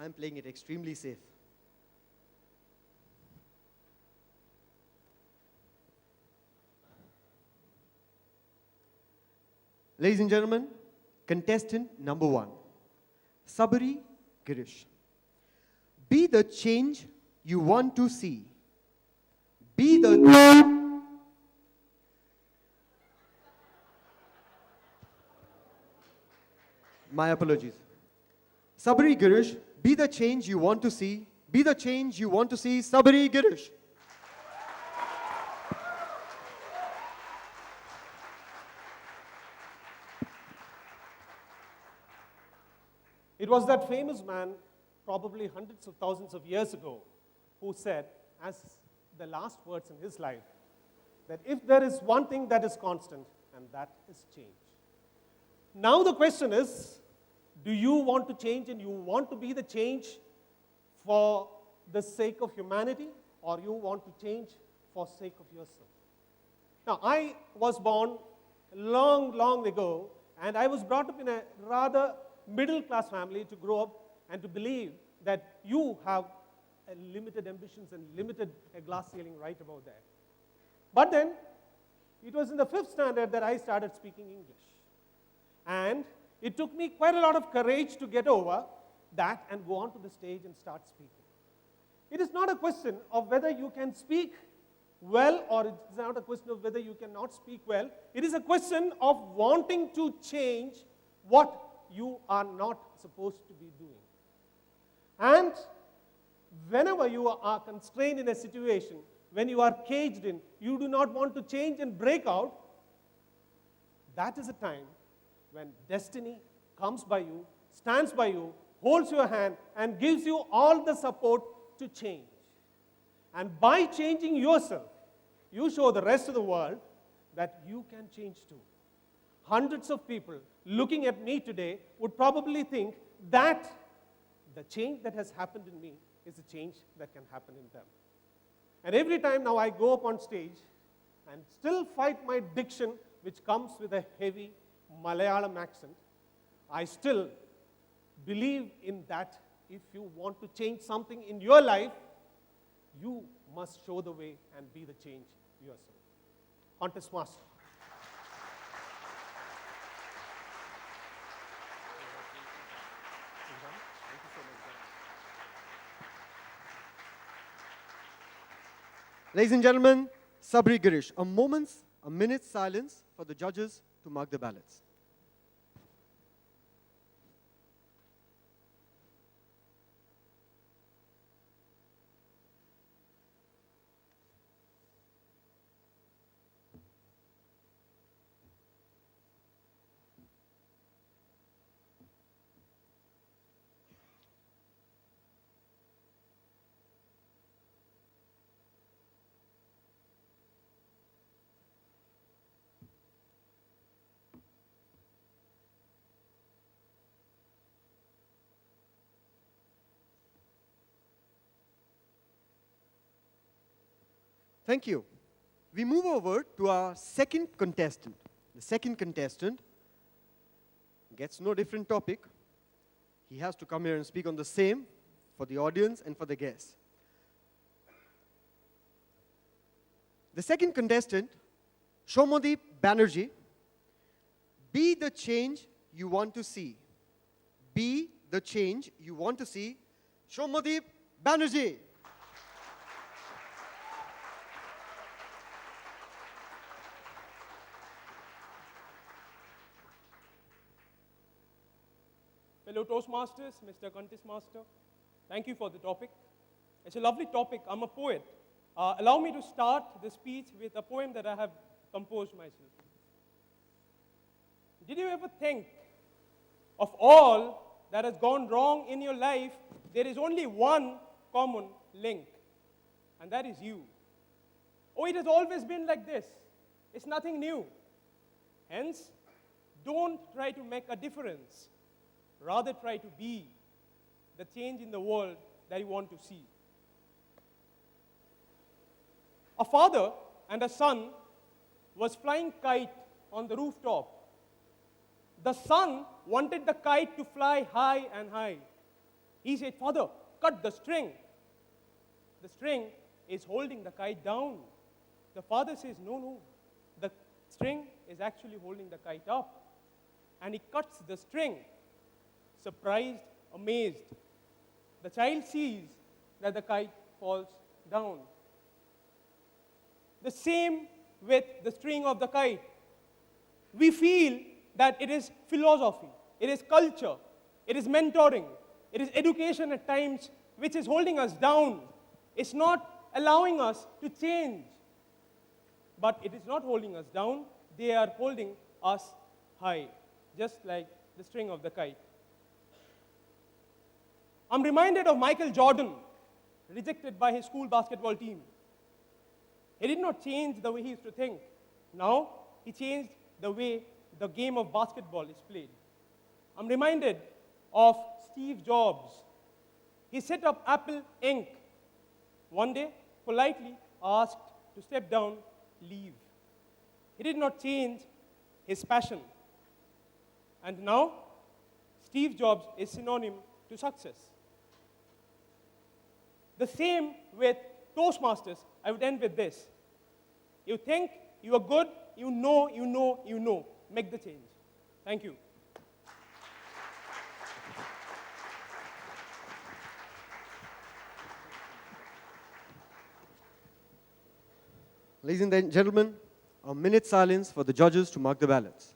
I'm playing it extremely safe. Ladies and gentlemen, contestant number 1, Sabari Girish. Be the change you want to see. Be the... My apologies. Sabari Girish, be the change you want to see. Be the change you want to see, Sabari Girish. It was that famous man, probably hundreds of thousands of years ago, who said, as the last words in his life, that if there is one thing that is constant, and that is change. Now the question is, do you want to change and you want to be the change for the sake of humanity, or you want to change for sake of yourself? Now, I was born long, long ago, and I was brought up in a rather middle-class family to grow up and to believe that you have limited ambitions and limited glass ceiling right about there. But then, it was in the 5th standard that I started speaking English. And it took me quite a lot of courage to get over that and go onto the stage and start speaking. It is not a question of whether you can speak well, or it's not a question of whether you cannot speak well. It is a question of wanting to change what you are not supposed to be doing. And whenever you are constrained in a situation, when you are caged in, you do not want to change and break out, that is a time when destiny comes by you, stands by you, holds your hand, and gives you all the support to change. And by changing yourself, you show the rest of the world that you can change too. Hundreds of people looking at me today would probably think that the change that has happened in me is a change that can happen in them. And every time now I go up on stage and still fight my diction, which comes with a heavy Malayalam accent, I still believe in that if you want to change something in your life, you must show the way and be the change yourself. Contest Master. Ladies and gentlemen, Sabri Girish, a minute's silence for the judges to mark the ballots. Thank you. We move over to our second contestant. The second contestant gets no different topic. He has to come here and speak on the same for the audience and for the guests. The second contestant, Shomodeep Banerjee, be the change you want to see. Be the change you want to see. Shomodeep Banerjee. Fellow Toastmasters, Mr. Contest Master, thank you for the topic. It's a lovely topic. I'm a poet. Allow me to start the speech with a poem that I have composed myself. Did you ever think of all that has gone wrong in your life, there is only one common link, and that is you. Oh, it has always been like this. It's nothing new. Hence, don't try to make a difference. Rather try to be the change in the world that you want to see. A father and a son was flying kite on the rooftop. The son wanted the kite to fly high and high. He said, "Father, cut the string." The string is holding the kite down. The father says, "No, no. The string is actually holding the kite up." And he cuts the string. Surprised, amazed, the child sees that the kite falls down. The same with the string of the kite. We feel that it is philosophy, it is culture, it is mentoring, it is education at times which is holding us down. It's not allowing us to change. But it is not holding us down, they are holding us high, just like the string of the kite. I'm reminded of Michael Jordan, rejected by his school basketball team. He did not change the way he used to think. Now, he changed the way the game of basketball is played. I'm reminded of Steve Jobs. He set up Apple Inc. One day, politely asked to step down, leave. He did not change his passion. And now, Steve Jobs is synonym to success. The same with Toastmasters. I would end with this. You think you are good, you know. Make the change. Thank you. Ladies and gentlemen, a minute silence for the judges to mark the ballots.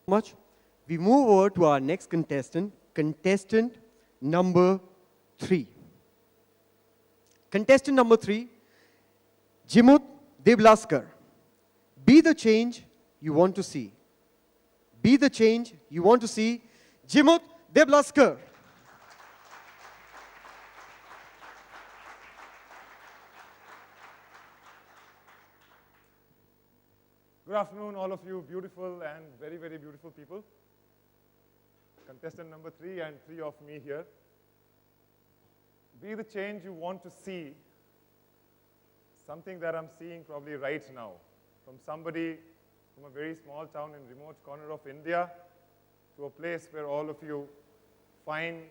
Much. We move over to our next contestant, contestant number 3. Contestant number 3, Jimut Deblaskar. Be the change you want to see. Be the change you want to see. Jimut Deblaskar. Good afternoon, all of you beautiful and very, very beautiful people. Contestant number 3 and 3 of me here. Be the change you want to see. Something that I'm seeing probably right now from somebody from a very small town in remote corner of India to a place where all of you find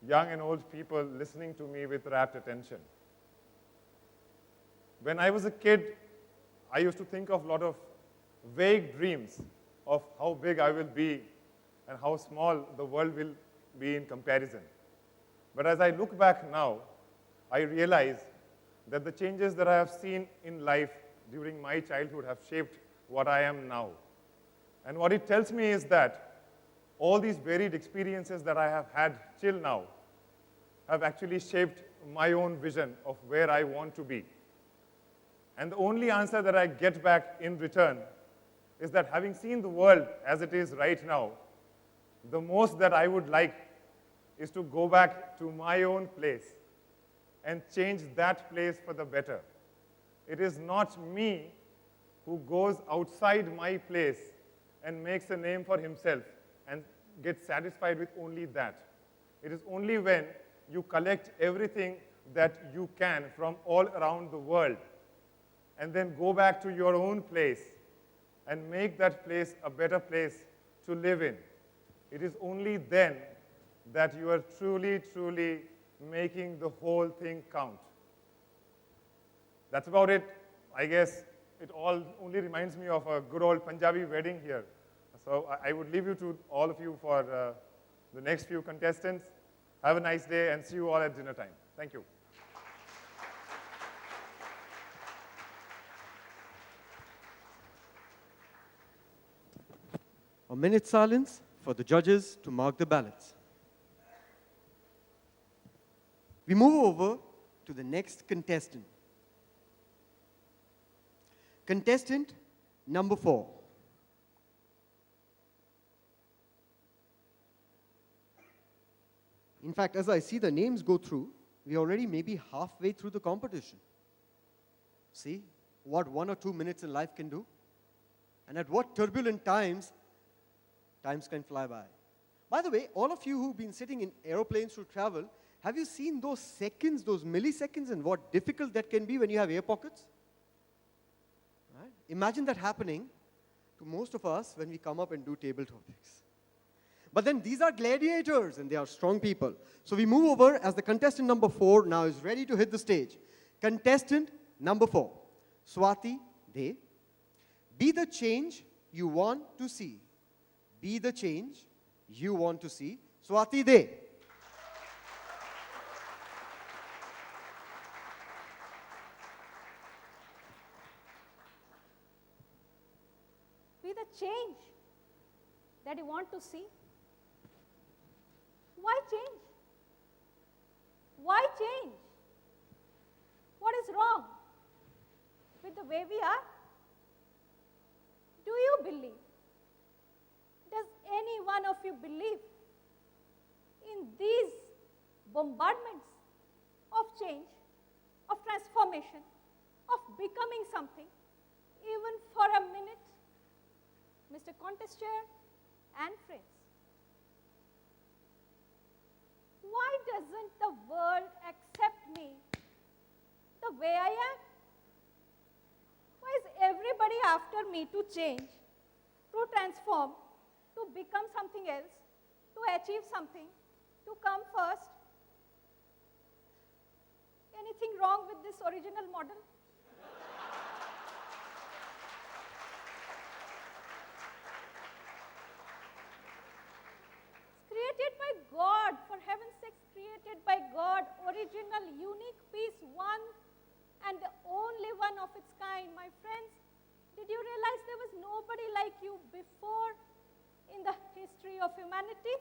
young and old people listening to me with rapt attention. When I was a kid, I used to think of a lot of vague dreams of how big I will be and how small the world will be in comparison. But as I look back now, I realize that the changes that I have seen in life during my childhood have shaped what I am now. And what it tells me is that all these varied experiences that I have had till now have actually shaped my own vision of where I want to be. And the only answer that I get back in return is that having seen the world as it is right now, the most that I would like is to go back to my own place and change that place for the better. It is not me who goes outside my place and makes a name for himself and gets satisfied with only that. It is only when you collect everything that you can from all around the world and then go back to your own place and make that place a better place to live in. It is only then that you are truly, truly making the whole thing count. That's about it. I guess it all only reminds me of a good old Punjabi wedding here. So I would leave you to all of you for the next few contestants. Have a nice day and see you all at dinner time. Thank you. A minute silence for the judges to mark the ballots. We move over to the next contestant. Contestant number 4. In fact, as I see the names go through, we already maybe halfway through the competition. See what 1 or 2 minutes in life can do? And at what turbulent times can fly by. By the way, all of you who've been sitting in aeroplanes to travel, have you seen those seconds, those milliseconds, and what difficult that can be when you have air pockets? Right? Imagine that happening most of us when we come up and do table topics. But then these are gladiators and they are strong people. So we move over as the contestant number 4 now is ready to hit the stage. Contestant number 4, Swati, De. Be the change you want to see. Be the change you want to see. Swati, De. Be the change that you want to see. Why change? Why change? What is wrong with the way we are? Do you believe? Does any one of you believe in these bombardments of change, of transformation, of becoming something, even for a minute? Mr. Contest Chair and friends, why doesn't the world accept me the way I am? Why is everybody after me to change, to transform, to become something else, to achieve something, to come first? Anything wrong with this original model? Created by God, for heaven's sakes, created by God, original, unique piece, one and the only one of its kind. My friends, did you realize there was nobody like you before in the history of humanity?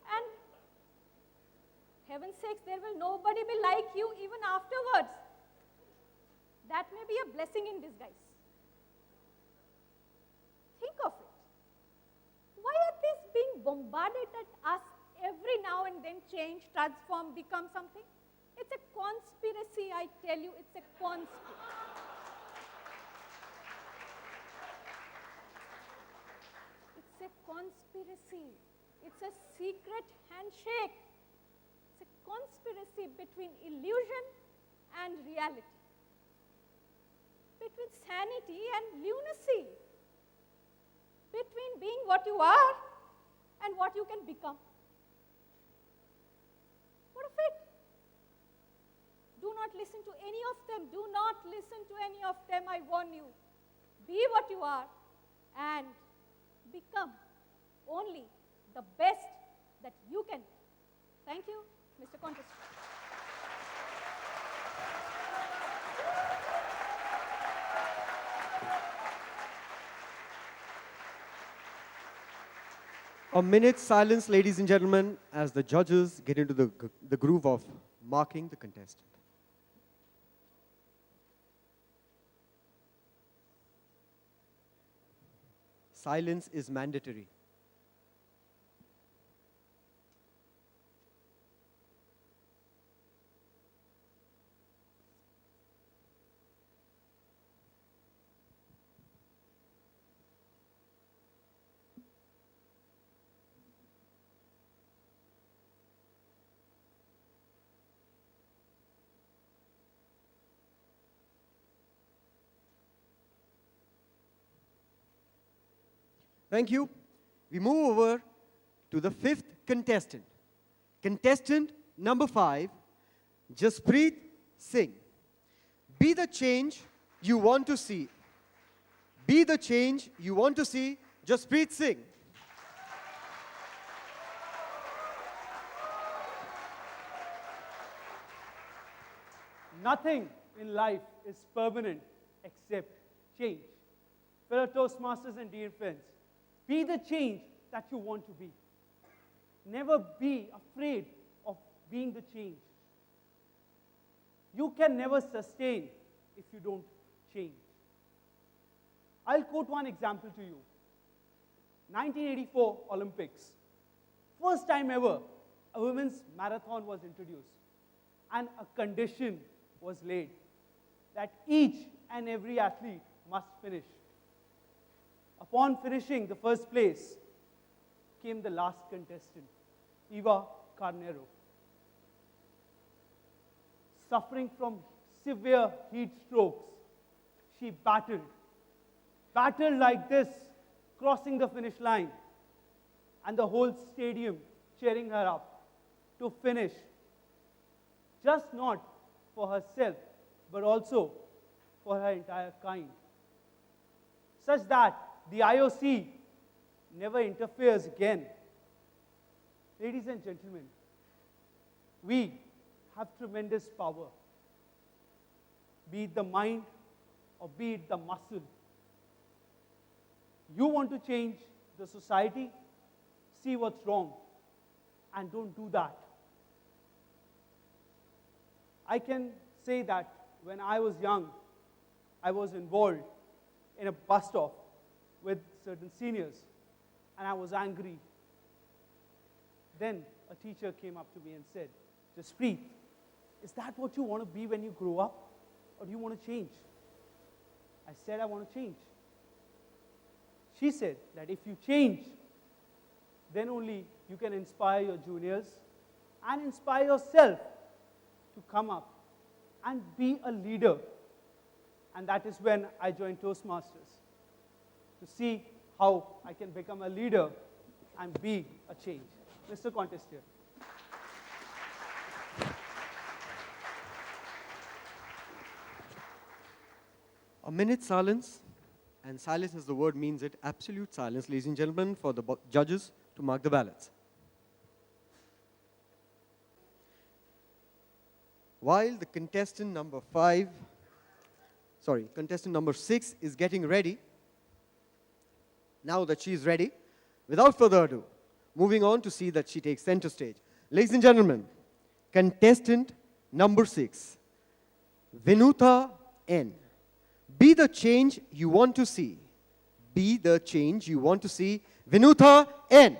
And heaven's sakes, there will nobody be like you even afterwards. That may be a blessing in disguise. Think of it. Why are these being bombarded at us every now and then? Change, transform, become something? It's a conspiracy, I tell you, it's a conspiracy. It's a conspiracy. It's a secret handshake. It's a conspiracy between illusion and reality, between sanity and lunacy, between being what you are and what you can become. What of it? Do not listen to any of them. Do not listen to any of them, I warn you. Be what you are and become only the best that you can. Thank you, Mr. Contest. A minute's silence, ladies and gentlemen, as the judges get into the groove of marking the contestant. Silence is mandatory. Thank you. We move over to the 5th contestant. Contestant number 5, Jaspreet Singh. Be the change you want to see. Be the change you want to see, Jaspreet Singh. Nothing in life is permanent except change. Fellow Toastmasters and dear friends, be the change that you want to be. Never be afraid of being the change. You can never sustain if you don't change. I'll quote one example to you. 1984 Olympics. First time ever, a women's marathon was introduced. And a condition was laid that each and every athlete must finish. Upon finishing the first place came the last contestant, Eva Carneiro. Suffering from severe heat strokes, she battled. battle like this, crossing the finish line, and the whole stadium cheering her up to finish, just not for herself, but also for her entire kind, such that the IOC never interferes again. Ladies and gentlemen, we have tremendous power, be it the mind or be it the muscle. You want to change the society, see what's wrong, and don't do that. I can say that when I was young, I was involved in a bus stop with certain seniors, and I was angry. Then a teacher came up to me and said, Jaspreet, is that what you want to be when you grow up, or do you want to change? I said, I want to change. She said that if you change, then only you can inspire your juniors and inspire yourself to come up and be a leader. And that is when I joined Toastmasters, to see how I can become a leader and be a change. Mr. Contester. A minute silence, and silence as the word means it, absolute silence, ladies and gentlemen, for the judges to mark the ballots. While the contestant number 6 is getting ready, now that she is ready, without further ado, moving on to see that she takes center stage. Ladies and gentlemen, contestant number 6, Vinuta N. Be the change you want to see. Be the change you want to see. Vinuta N. Thank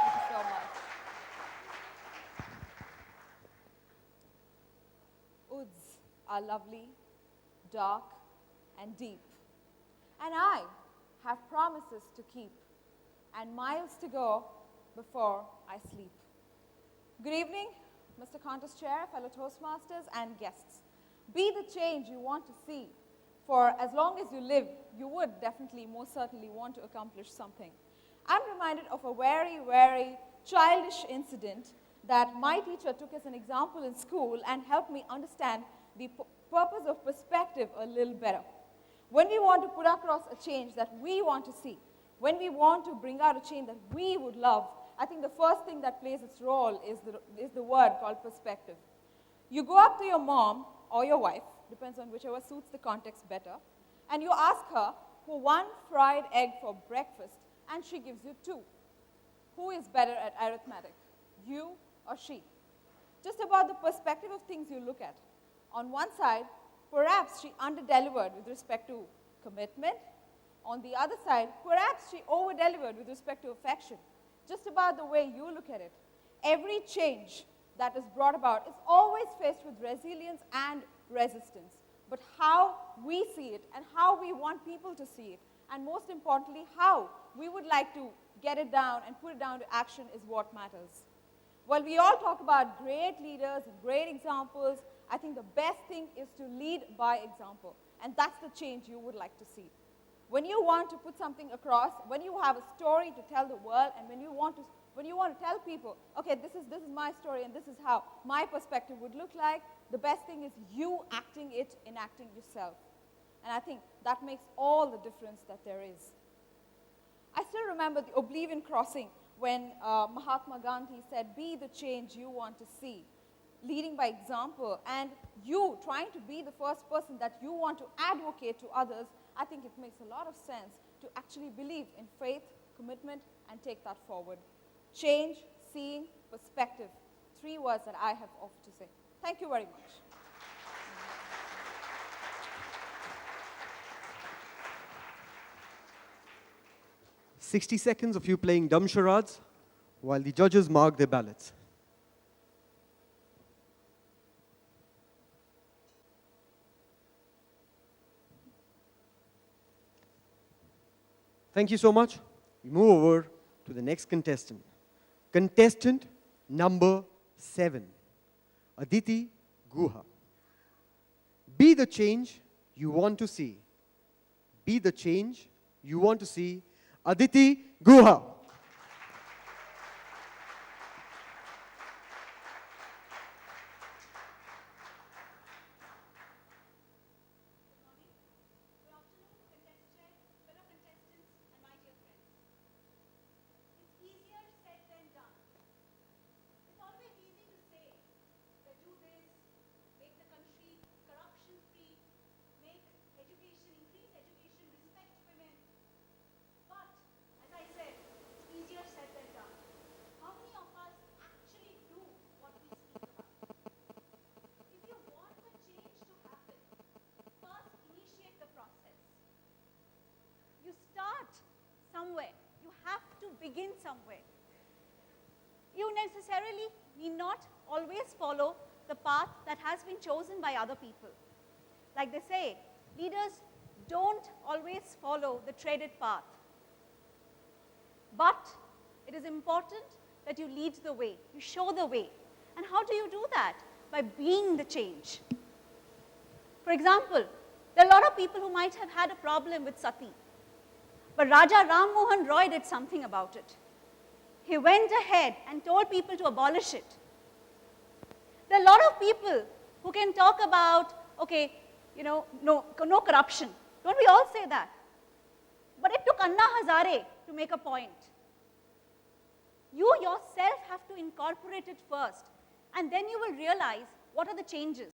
you so much. Woods are lovely, dark, and deep. And I have promises to keep and miles to go before I sleep. Good evening, Mr. Contest Chair, fellow Toastmasters, and guests. Be the change you want to see. For as long as you live, you would definitely, most certainly want to accomplish something. I'm reminded of a very, very childish incident that my teacher took as an example in school and helped me understand the purpose of perspective a little better. When we want to put across a change that we want to see, when we want to bring out a change that we would love, I think the first thing that plays its role is the word called perspective. You go up to your mom or your wife, depends on whichever suits the context better, and you ask her for 1 fried egg for breakfast, and she gives you 2. Who is better at arithmetic, you or she? Just about the perspective of things you look at. On one side, perhaps she under-delivered with respect to commitment. On the other side, perhaps she over-delivered with respect to affection. Just about the way you look at it. Every change that is brought about is always faced with resilience and resistance. But how we see it and how we want people to see it, and most importantly, how we would like to get it down and put it down to action is what matters. While we all talk about great leaders and great examples, I think the best thing is to lead by example. And that's the change you would like to see. When you want to put something across, when you have a story to tell the world, and when you want to tell people, okay, this is my story and this is how my perspective would look like, the best thing is you acting it, enacting yourself. And I think that makes all the difference that there is. I still remember the Oblivion Crossing when Mahatma Gandhi said, be the change you want to see, leading by example, and you trying to be the first person that you want to advocate to others. I think it makes a lot of sense to actually believe in faith, commitment, and take that forward. Change, seeing, perspective. 3 words that I have often to say. Thank you very much. 60 seconds of you playing dumb charades while the judges mark their ballots. Thank you so much. We move over to the next contestant. Contestant number 7, Aditi Guha. Be the change you want to see. Be the change you want to see. Aditi Guha. Good afternoon, contest chair, fellow contestants, and my dear friends. It's easier said than done. It's always easy to say that do this, make the country corruption-free, make education, increase education, respect women. But, as I said, it's easier said than done. How many of us actually do what we speak about? If you want the change to happen, first initiate the process. You start somewhere. You have to begin somewhere. You necessarily need not always follow the path that has been chosen by other people. Like they say, leaders don't always follow the treaded path. But it is important that you lead the way, you show the way. And how do you do that? By being the change. For example, there are a lot of people who might have had a problem with sati. But Raja Ram Mohan Roy did something about it. He went ahead and told people to abolish it. There are a lot of people who can talk about, okay, no corruption. Don't we all say that? But it took Anna Hazare to make a point. You yourself have to incorporate it first, and then you will realize what are the changes.